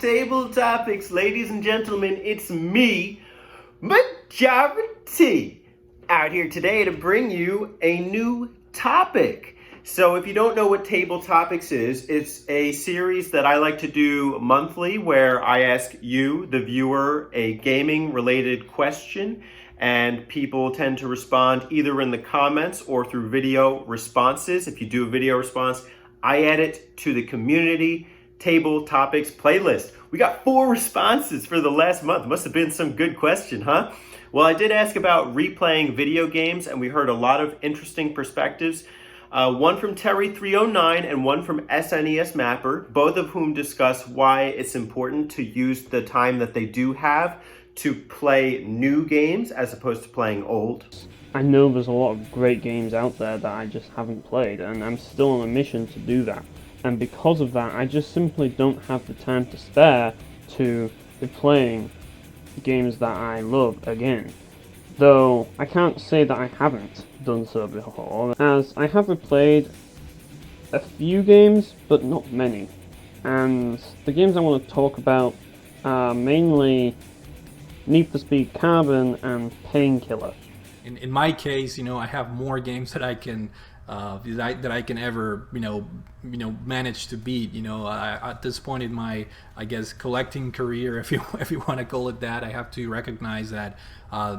Table Topics, ladies and gentlemen. It's me, Majora, out here today to bring you a new topic. So if you don't know what Table Topics is, it's a series that I like to do monthly where I ask you, the viewer, a gaming-related question, and people tend to respond either in the comments or through video responses. If you do a video response, I add it to the community Table Topics playlist. We got 4 responses for the last month. Must have been some good question, huh? Well, I did ask about replaying video games, and we heard a lot of interesting perspectives. One from Terry309 and one from SNES Mapper, both of whom discuss why it's important to use the time that they do have to play new games as opposed to playing old. I know there's a lot of great games out there that I just haven't played, and I'm still on a mission to do that. And because of that, I just simply don't have the time to spare to be playing games that I love again. Though I can't say that I haven't done so before, as I have replayed a few games, but not many. And the games I want to talk about are mainly Need for Speed Carbon and Painkiller. In my case, I have more games that I can ever manage to beat. At this point in my, I guess, collecting career, if you want to call it that, I have to recognize that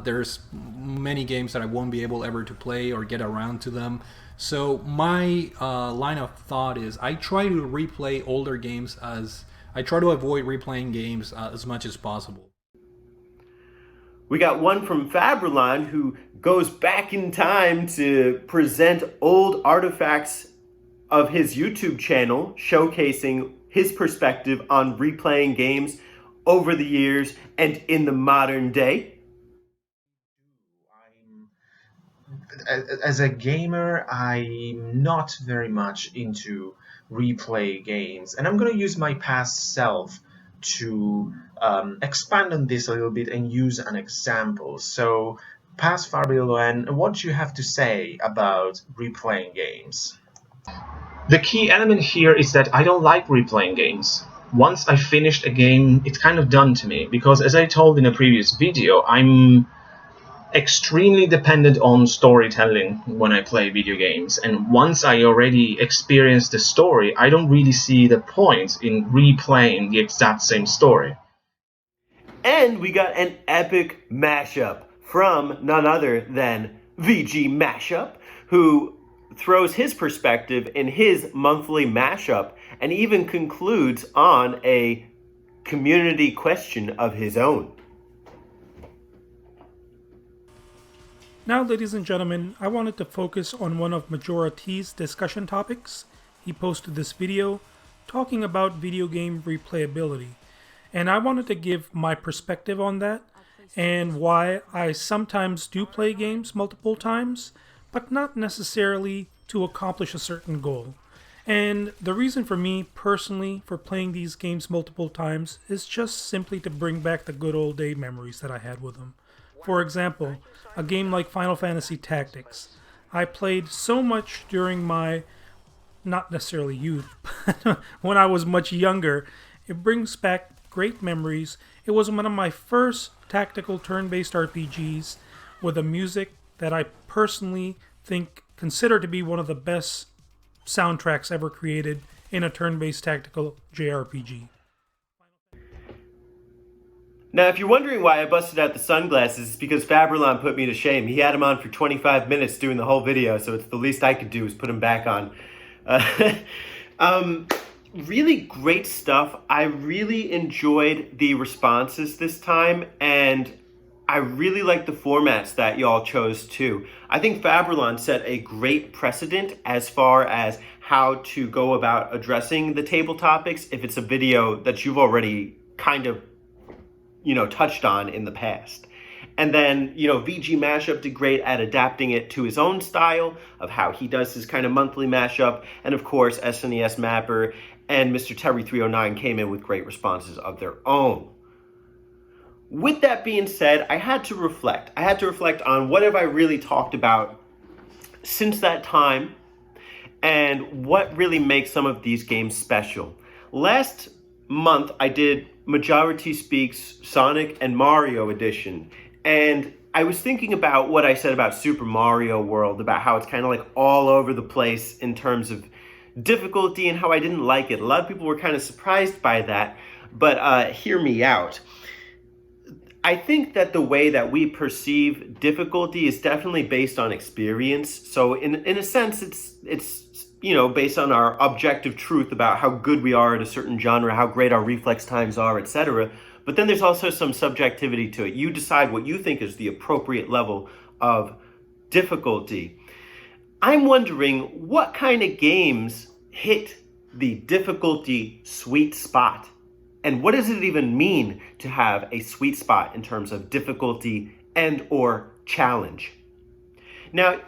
there's many games that I won't be able ever to play or get around to them. So my line of thought is I try to replay older games I try to avoid replaying games as much as possible. We got one from Faberline who goes back in time to present old artifacts of his YouTube channel, showcasing his perspective on replaying games over the years and in the modern day. As a gamer, I'm not very much into replay games, and I'm going to use my past self to expand on this a little bit and use an example. So, past Faberline, what do you have to say about replaying games? The key element here is that I don't like replaying games. Once I finished a game, it's kind of done to me, because as I told in a previous video, I'm extremely dependent on storytelling when I play video games, and once I already experienced the story, I don't really see the point in replaying the exact same story. And we got an epic mashup from none other than VG Mashup, who throws his perspective in his monthly mashup and even concludes on a community question of his own. Now, ladies and gentlemen, I wanted to focus on one of Majora T's discussion topics. He posted this video talking about video game replayability, and I wanted to give my perspective on that and why I sometimes do play games multiple times, but not necessarily to accomplish a certain goal. And the reason for me personally for playing these games multiple times is just simply to bring back the good old day memories that I had with them. For example, a game like Final Fantasy Tactics. I played so much during my, not necessarily youth, but when I was much younger. It brings back great memories. It was one of my first tactical turn-based RPGs with a music that I personally consider to be one of the best soundtracks ever created in a turn-based tactical JRPG. Now, if you're wondering why I busted out the sunglasses, it's because Faberline put me to shame. He had them on for 25 minutes doing the whole video, so it's the least I could do is put them back on. Really great stuff. I really enjoyed the responses this time, and I really like the formats that y'all chose too. I think Faberline set a great precedent as far as how to go about addressing the table topics if it's a video that you've already kind of touched on in the past. And then, VG Mashup did great at adapting it to his own style of how he does his kind of monthly mashup. And of course, SNES Mapper and Mr. Terry309 came in with great responses of their own. With that being said, I had to reflect. I had to reflect on what have I really talked about since that time and what really makes some of these games special. Last month, I did Majority Speaks Sonic and Mario Edition. And I was thinking about what I said about Super Mario World, about how it's kind of like all over the place in terms of difficulty and how I didn't like it. A lot of people were kind of surprised by that, but hear me out. I think that the way that we perceive difficulty is definitely based on experience. So in a sense, it's based on our objective truth about how good we are at a certain genre, how great our reflex times are, etc. But then there's also some subjectivity to it. You decide what you think is the appropriate level of difficulty. I'm wondering what kind of games hit the difficulty sweet spot. And what does it even mean to have a sweet spot in terms of difficulty and or challenge? Now,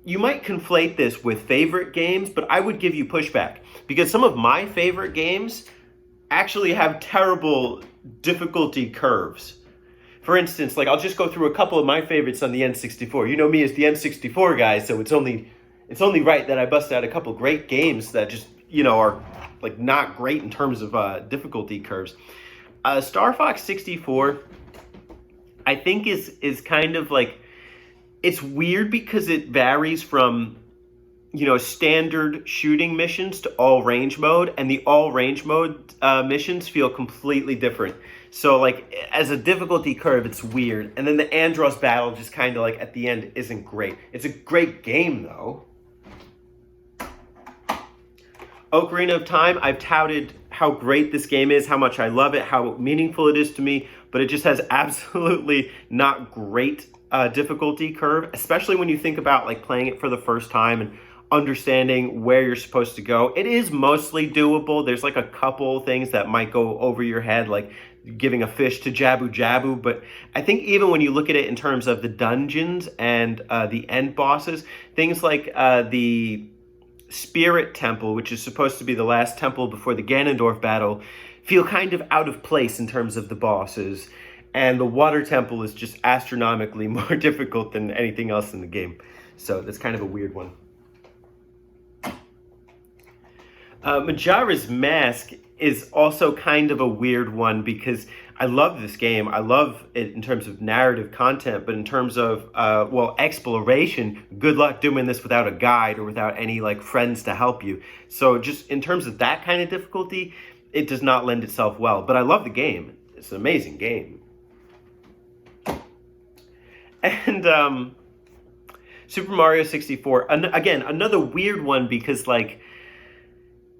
you might conflate this with favorite games, but I would give you pushback because some of my favorite games actually have terrible difficulty curves. For instance, like I'll just go through a couple of my favorites on the N64. You know me as the N64 guy, so it's only right that I bust out a couple great games that just, are like not great in terms of difficulty curves. Star Fox 64, I think is kind of like, it's weird because it varies from, standard shooting missions to all range mode, and the all range mode missions feel completely different. So like as a difficulty curve, it's weird. And then the Andros battle just kind of like at the end isn't great. It's a great game though. Ocarina of Time, I've touted how great this game is, how much I love it, how meaningful it is to me, but it just has absolutely not great difficulty curve, especially when you think about like playing it for the first time and understanding where you're supposed to go. It is mostly doable. There's like a couple things that might go over your head, like giving a fish to Jabu Jabu, but I think even when you look at it in terms of the dungeons and the end bosses, things like the Spirit Temple, which is supposed to be the last temple before the Ganondorf battle, feel kind of out of place in terms of the bosses. And the Water Temple is just astronomically more difficult than anything else in the game. So that's kind of a weird one. Majora's Mask is also kind of a weird one because I love this game. I love it in terms of narrative content, but in terms of, exploration, good luck doing this without a guide or without any like friends to help you. So just in terms of that kind of difficulty, it does not lend itself well. But I love the game. It's an amazing game. And Super Mario 64, again, another weird one because like,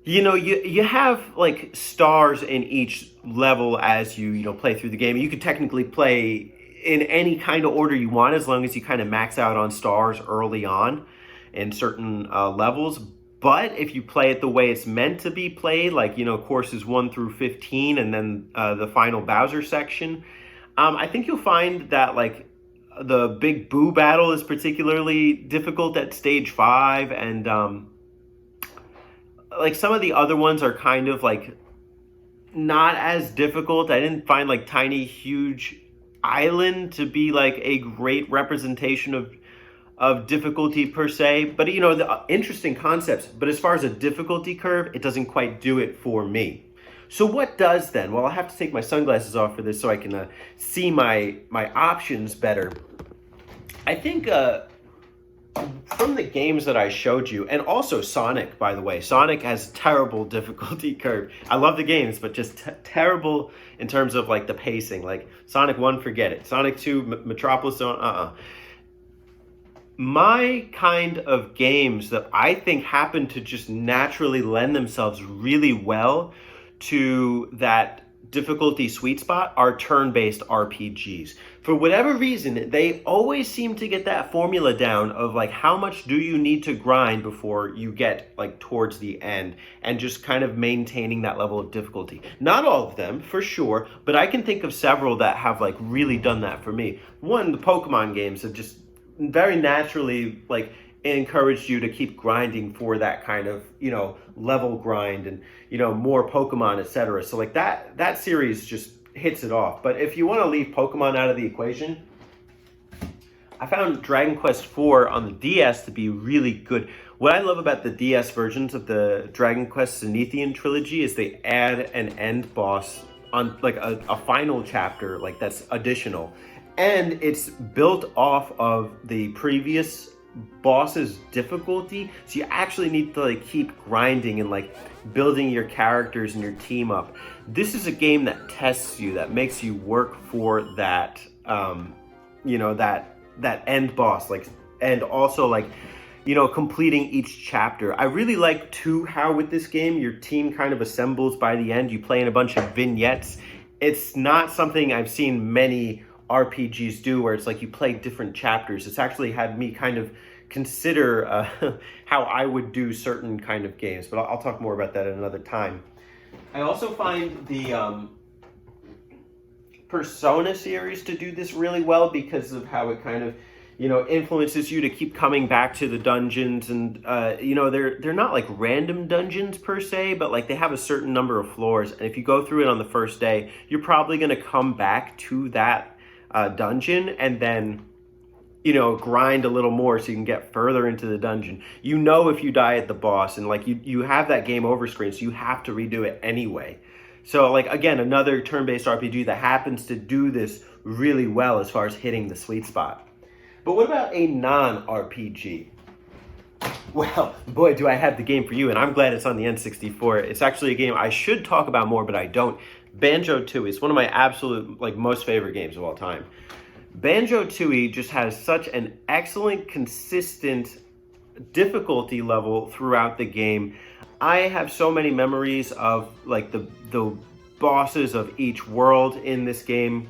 you have like stars in each level as you play through the game. You could technically play in any kind of order you want as long as you kind of max out on stars early on in certain levels. But if you play it the way it's meant to be played, like, courses 1 through 15 and then the final Bowser section, I think you'll find that like the Big Boo battle is particularly difficult at stage 5, and like some of the other ones are kind of like not as difficult. I didn't find like Tiny Huge Island to be like a great representation of difficulty per se, but the interesting concepts. But as far as a difficulty curve, it doesn't quite do it for me. So what does then? Well, I'll have to take my sunglasses off for this so I can see my options better. I think from the games that I showed you, and also Sonic, by the way, Sonic has terrible difficulty curve. I love the games, but just terrible in terms of like the pacing. Like Sonic 1, forget it. Sonic 2, Metropolis Zone, My kind of games that I think happen to just naturally lend themselves really well to that difficulty sweet spot are turn-based RPGs. For whatever reason, they always seem to get that formula down of like how much do you need to grind before you get like towards the end, and just kind of maintaining that level of difficulty. Not all of them, for sure, but I can think of several that have like really done that for me. One, the Pokemon games have just very naturally like encouraged you to keep grinding for that kind of, level grind and, more Pokemon, etc. So like that series just hits it off. But if you want to leave Pokemon out of the equation, I found Dragon Quest IV on the DS to be really good. What I love about the DS versions of the Dragon Quest Zenithian trilogy is they add an end boss on like a final chapter, like that's additional, and it's built off of the previous boss's difficulty, so you actually need to like keep grinding and like building your characters and your team up. This is a game that tests you, that makes you work for that you know, that end boss, like, and also like, you know, completing each chapter. I really like too how with this game your team kind of assembles by the end. You play in a bunch of vignettes. It's not something I've seen many RPGs do, where it's like you play different chapters. It's actually had me kind of consider how I would do certain kind of games, but I'll talk more about that at another time. I also find the Persona series to do this really well because of how it kind of, you know, influences you to keep coming back to the dungeons, and you know, they're not like random dungeons per se, but like they have a certain number of floors, and if you go through it on the first day, you're probably going to come back to that dungeon and then, you know, grind a little more so you can get further into the dungeon. You know, if you die at the boss, and like you have that game over screen, so you have to redo it anyway. So like, again, another turn-based RPG that happens to do this really well as far as hitting the sweet spot. But what about a non-RPG? Well, boy, do I have the game for you, and I'm glad it's on the N64. It's actually a game I should talk about more, but I don't. Banjo Tooie is one of my absolute, like, most favorite games of all time. Banjo Tooie just has such an excellent, consistent difficulty level throughout the game. I have so many memories of like the bosses of each world in this game.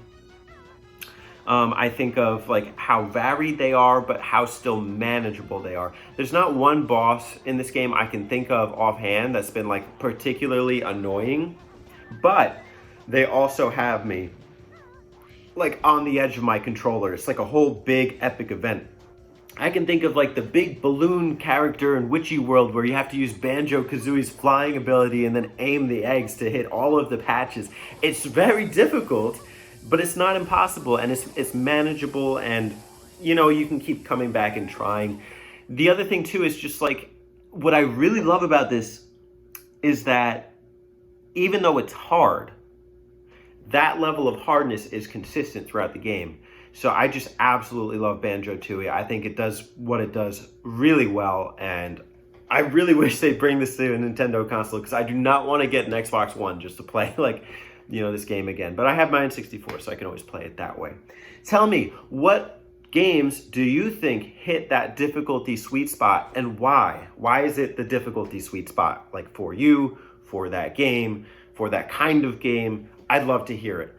I think of like how varied they are, but how still manageable they are. There's not one boss in this game I can think of offhand that's been like particularly annoying, but they also have me like on the edge of my controller. It's like a whole big epic event. I can think of like the big balloon character in Witchy World, where you have to use Banjo-Kazooie's flying ability and then aim the eggs to hit all of the patches. It's very difficult, but it's not impossible, and it's manageable, and you know, you can keep coming back and trying. The other thing too is just like, what I really love about this is that even though it's hard, that level of hardness is consistent throughout the game. So I just absolutely love Banjo Tooie. I think it does what it does really well, and I really wish they'd bring this to a Nintendo console, because I do not want to get an Xbox One just to play like, you know, this game again. But I have my N64, so I can always play it that way. Tell me, what games do you think hit that difficulty sweet spot, and why? Why is it the difficulty sweet spot? Like for you, for that game, for that kind of game? I'd love to hear it.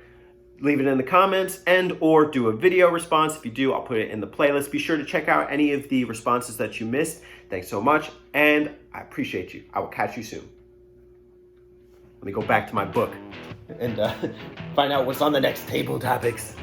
Leave it in the comments, and or do a video response. If you do, I'll put it in the playlist. Be sure to check out any of the responses that you missed. Thanks so much, and I appreciate you. I will catch you soon. Let me go back to my book and find out what's on the next table topics.